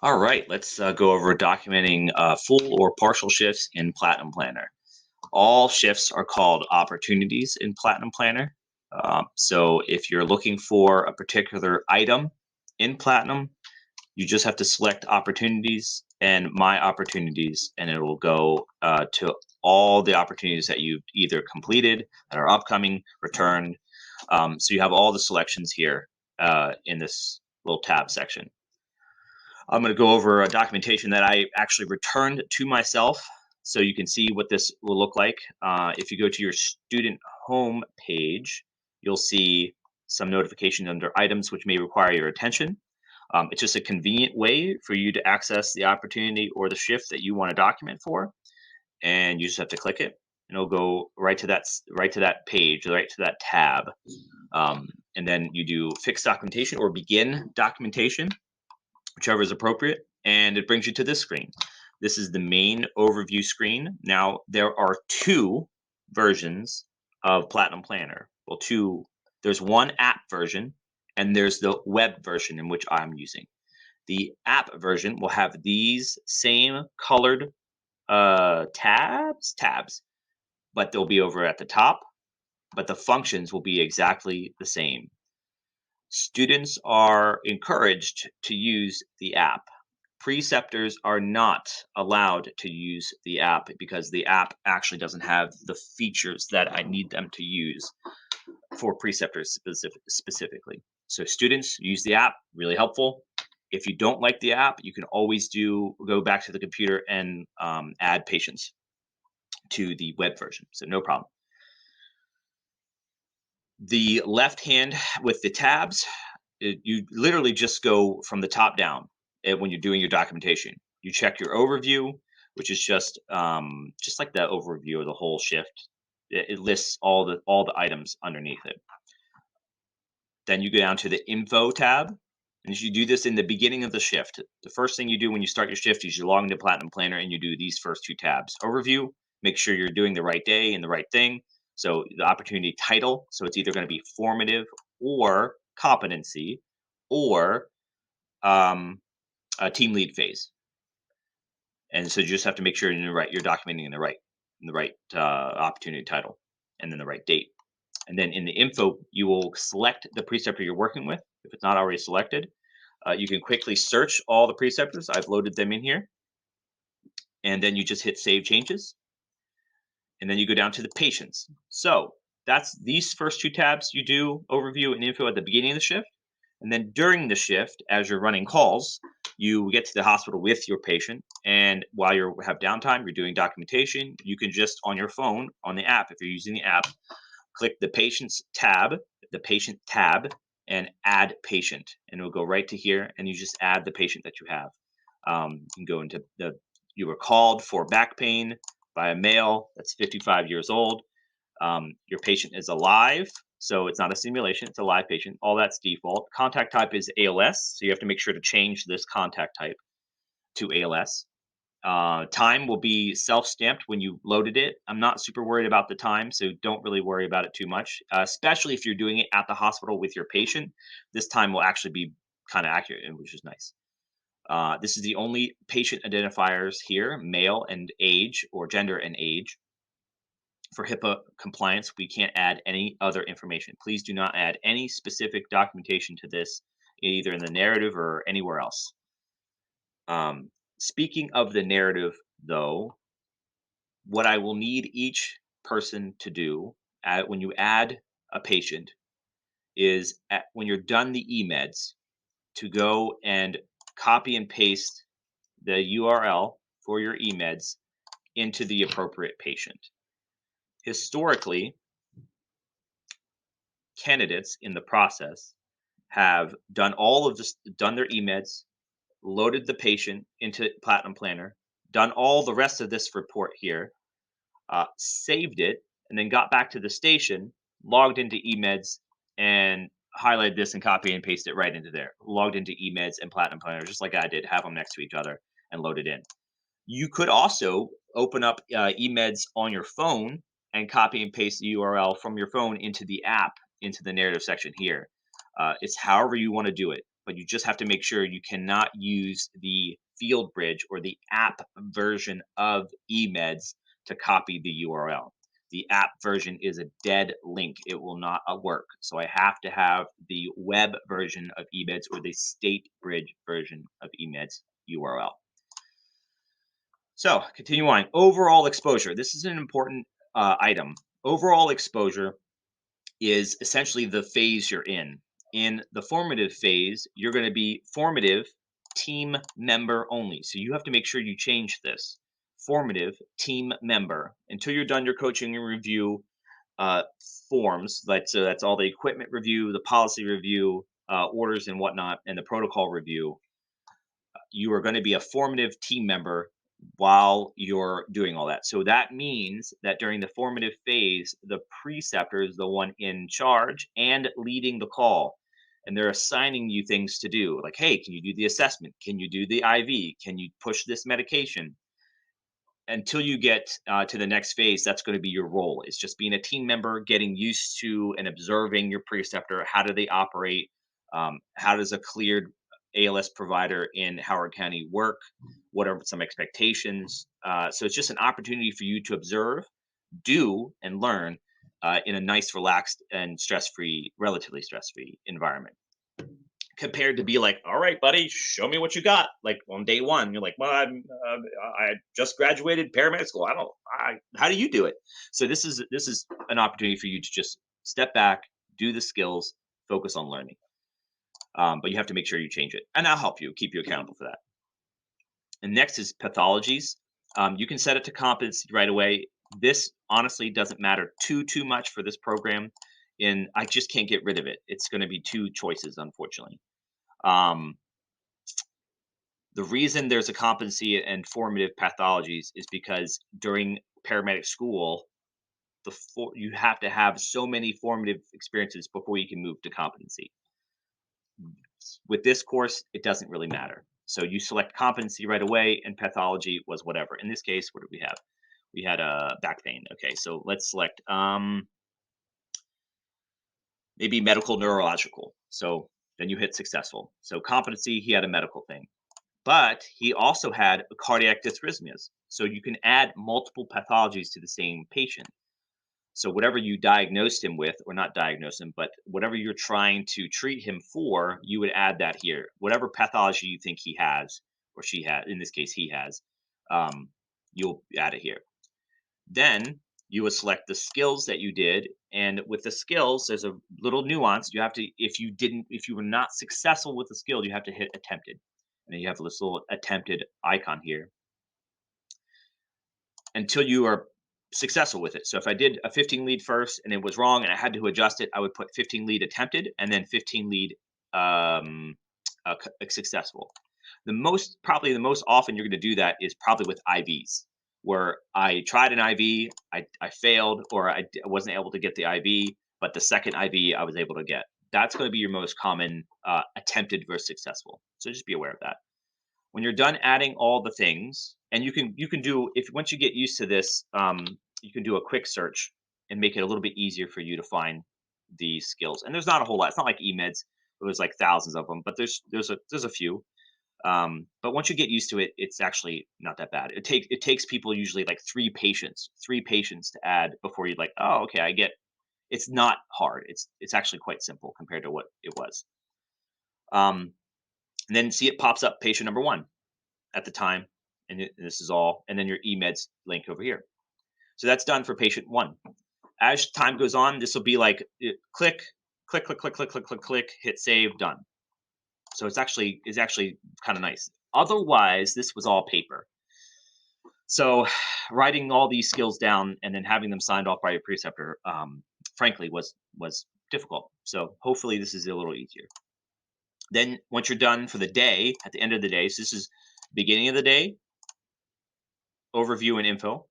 All right, let's go over documenting full or partial shifts in Platinum Planner. All shifts are called opportunities in Platinum Planner. So if you're looking for a particular item in Platinum, you just have to select opportunities and my opportunities, and it will go to all the opportunities that you've either completed, that are upcoming, returned. So you have all the selections here in this little tab section. I'm going to go over a documentation that I actually returned to myself so you can see what this will look like. If you go to your student home page, you'll see some notifications under items which may require your attention. It's just a convenient way for you to access the opportunity or the shift that you want to document for, and you just have to click it, and it'll go right to that page, right to that tab. And then you do fix documentation or begin documentation, whichever is appropriate, and it brings you to this screen. This is the main overview screen. Now, there are two versions of Platinum Planner. Well, there's one app version, and there's the web version in which I'm using. The app version will have these same colored tabs, but they'll be over at the top, but the functions will be exactly the same. Students are encouraged to use the app. Preceptors are not allowed to use the app because the app actually doesn't have the features that I need them to use for preceptors specifically. So students use the app, really helpful. If you don't like the app, you can always go back to the computer and add patients to the web version. So no problem. The left hand with the tabs, you literally just go from the top down when you're doing your documentation. You check your overview, which is just like the overview of the whole shift. It lists all the items underneath it. Then you go down to the info tab, and you do this in the beginning of the shift. The first thing you do when you start your shift is you log into Platinum Planner and you do these first two tabs. Overview, make sure you're doing the right day and the right thing. So the opportunity title, so it's either going to be formative or competency or a team lead phase. And so you just have to make sure you're documenting in the right opportunity title and then the right date. And then in the info, you will select the preceptor you're working with. If it's not already selected, you can quickly search all the preceptors. I've loaded them in here. And then you just hit save changes. And then you go down to the patients. So that's these first two tabs you do overview and info at the beginning of the shift. And then during the shift, as you're running calls, you get to the hospital with your patient. And while you have downtime, you're doing documentation. You can just on your phone, on the app, if you're using the app, click the patient tab, and add patient. And it'll go right to here. And you just add the patient that you have. You can go into you were called for back pain by a male that's 55 years old. Your patient is alive, so it's not a simulation, it's a live patient. All that's default. Contact type is ALS, so you have to make sure to change this contact type to ALS. Time will be self-stamped when you loaded it. I'm not super worried about the time, so don't really worry about it too much, especially if you're doing it at the hospital with your patient. This time will actually be kind of accurate, which is nice. This is the only patient identifiers here, male and age, or gender and age. For HIPAA compliance, we can't add any other information. Please do not add any specific documentation to this, either in the narrative or anywhere else. Speaking of the narrative, though, what I will need each person to do when you add a patient is when you're done the eMeds, to go and copy and paste the URL for your eMeds into the appropriate patient. Historically, candidates in the process have done done their eMeds, loaded the patient into Platinum Planner, done all the rest of this report here, saved it, and then got back to the station, logged into eMeds, and highlighted this and copy and paste it right into there. Logged into eMeds and Platinum Planner, just like I did, have them next to each other and load it in. You could also open up eMeds on your phone and copy and paste the URL from your phone into the app, into the narrative section here. It's however you want to do it. but you just have to make sure you cannot use the field bridge or the app version of eMeds to copy the URL. The app version is a dead link. It will not work. So I have to have the web version of eMeds or the state bridge version of eMeds URL. So continue on. Overall exposure. This is an important item. Overall exposure is essentially the phase you're in. In the formative phase, you're going to be formative team member only. So you have to make sure you change this. Formative team member until you're done your coaching and review forms. That's all the equipment review, the policy review, orders and whatnot, and the protocol review. You are going to be a formative team member while you're doing all that. So that means that during the formative phase, the preceptor is the one in charge and leading the call. And they're assigning you things to do. Like, hey, can you do the assessment? Can you do the IV? Can you push this medication? Until you get to the next phase, that's going to be your role. It's just being a team member, getting used to and observing your preceptor. How do they operate? How does a cleared ALS provider in Howard County work? What are some expectations? So it's just an opportunity for you to observe, do, and learn in a nice, relaxed, and stress-free, relatively stress-free environment. Compared to be like, all right, buddy, show me what you got. Like on day one, you're like, well, I just graduated paramedic school. How do you do it? So this is an opportunity for you to just step back, do the skills, focus on learning. But you have to make sure you change it, and I'll help you, keep you accountable for that. And next is pathologies. You can set it to competency right away. This honestly doesn't matter too much for this program. I just can't get rid of it. It's going to be two choices, unfortunately. The reason there's a competency and formative pathologies is because during paramedic school, you have to have so many formative experiences before you can move to competency. With this course, it doesn't really matter. So you select competency right away, and pathology was whatever. In this case, what did we have? We had a back pain. Okay, so let's select maybe medical neurological. So then you hit successful. So competency, he had a medical thing. But he also had cardiac dysrhythmias. So you can add multiple pathologies to the same patient. So whatever you diagnosed him with, or not diagnose him, but whatever you're trying to treat him for, you would add that here. Whatever pathology you think he has, or she has, in this case he has, you'll add it here. Then you would select the skills that you did, and with the skills, there's a little nuance. You have to, if you were not successful with the skill, you have to hit attempted. And then you have this little attempted icon here until you are successful with it. So if I did a 15 lead first and it was wrong and I had to adjust it, I would put 15 lead attempted and then 15 lead successful. Probably the most often you're going to do that is probably with IVs, where I tried an IV, I failed, or I wasn't able to get the IV, but the second IV I was able to get. That's going to be your most common attempted versus successful. So just be aware of that. When you're done adding all the things, and you can do, if once you get used to this, you can do a quick search and make it a little bit easier for you to find the skills. And there's not a whole lot. It's not like eMeds. There's like thousands of them, but there's a few. But once you get used to it, it's actually not that bad. It takes people usually like three patients to add before you're like, oh, okay, I get. It's not hard. It's actually quite simple compared to what it was. And then see it pops up patient number 1 at the time, and this is all, and then your eMeds link over here. So that's done for patient 1. As time goes on, this will be like click, click, click, click, click, click, click, click, hit save, done. So it's actually kind of nice. Otherwise, this was all paper. So writing all these skills down and then having them signed off by your preceptor, frankly, was difficult. So hopefully this is a little easier. Then once you're done for the day, at the end of the day, so this is beginning of the day, overview and info.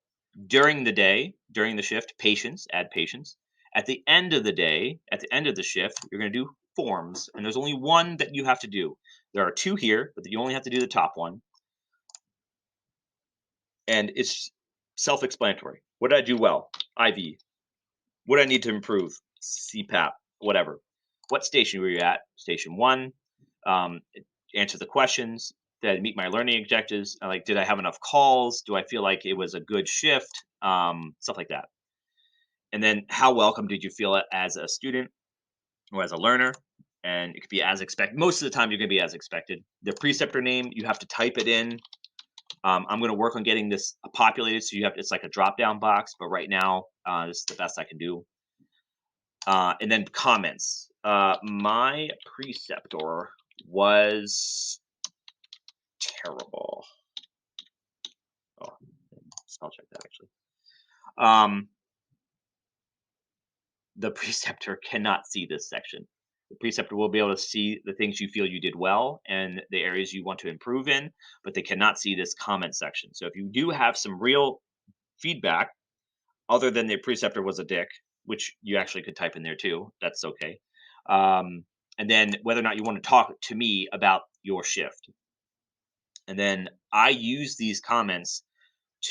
During the day, during the shift, patients, add patients. At the end of the day, at the end of the shift, you're going to do forms, and there's only one that you have to do. There are 2 here, but you only have to do the top one. And it's self-explanatory. What did I do well? IV. What do I need to improve? CPAP, whatever. What station were you at? Station 1. um, answer the questions that meet my learning objectives. Like, did I have enough calls? Do I feel like it was a good shift? Stuff like that. And then, how welcome did you feel it as a student or as a learner? And it could be as expected. Most of the time, you're going to be as expected. The preceptor name, you have to type it in. I'm going to work on getting this populated, so you have it's like a drop down box. But right now, this is the best I can do. And then comments. My preceptor was terrible. Oh, spell check that actually. The preceptor cannot see this section. The preceptor will be able to see the things you feel you did well and the areas you want to improve in, but they cannot see this comment section. So if you do have some real feedback, other than the preceptor was a dick, which you actually could type in there too, that's okay. And then whether or not you want to talk to me about your shift. And then I use these comments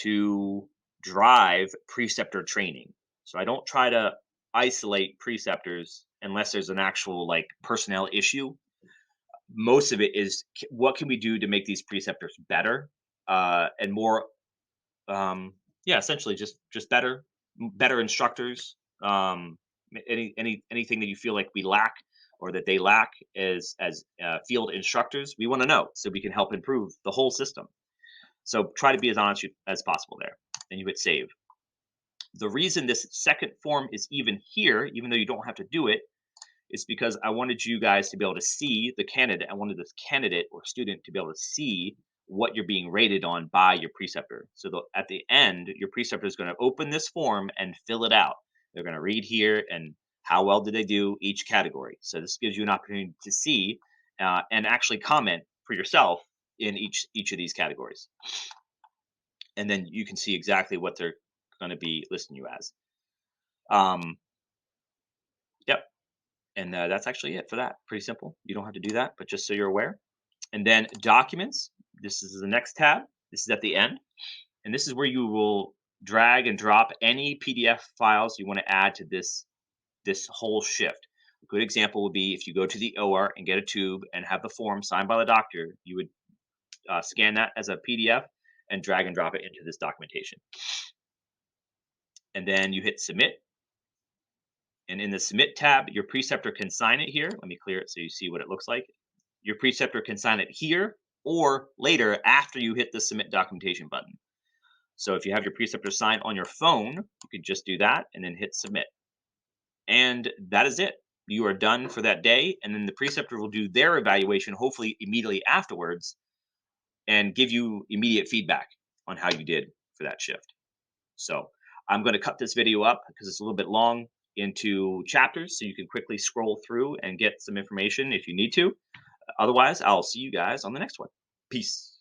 to drive preceptor training. So I don't try to isolate preceptors unless there's an actual like personnel issue. Most of it is what can we do to make these preceptors better and more yeah, essentially just better instructors. Anything that you feel like we lack or that they lack as field instructors, we want to know so we can help improve the whole system. So try to be as honest as possible there. And you hit save. The reason this second form is even here, even though you don't have to do it, is because I wanted you guys to be able to see the candidate. I wanted this candidate or student to be able to see what you're being rated on by your preceptor. So at the end, your preceptor is going to open this form and fill it out. They're going to read here and how well did they do each category. So this gives you an opportunity to see and actually comment for yourself in each of these categories. And then you can see exactly what they're going to be listing you as. Yep. And that's actually it for that. Pretty simple. You don't have to do that, but just so you're aware. And then documents. This is the next tab. This is at the end. And this is where you will drag and drop any PDF files you want to add to this whole shift. A good example would be if you go to the OR and get a tube and have the form signed by the doctor, you would scan that as a PDF and drag and drop it into this documentation. And then you hit submit. And in the submit tab, your preceptor can sign it here. Let me clear it so you see what it looks like. Your preceptor can sign it here or later after you hit the submit documentation button. So if you have your preceptor sign on your phone, you could just do that and then hit submit. And that is it. You are done for that day. And then the preceptor will do their evaluation, hopefully immediately afterwards, and give you immediate feedback on how you did for that shift. So I'm going to cut this video up because it's a little bit long into chapters so you can quickly scroll through and get some information if you need to. Otherwise, I'll see you guys on the next one. Peace.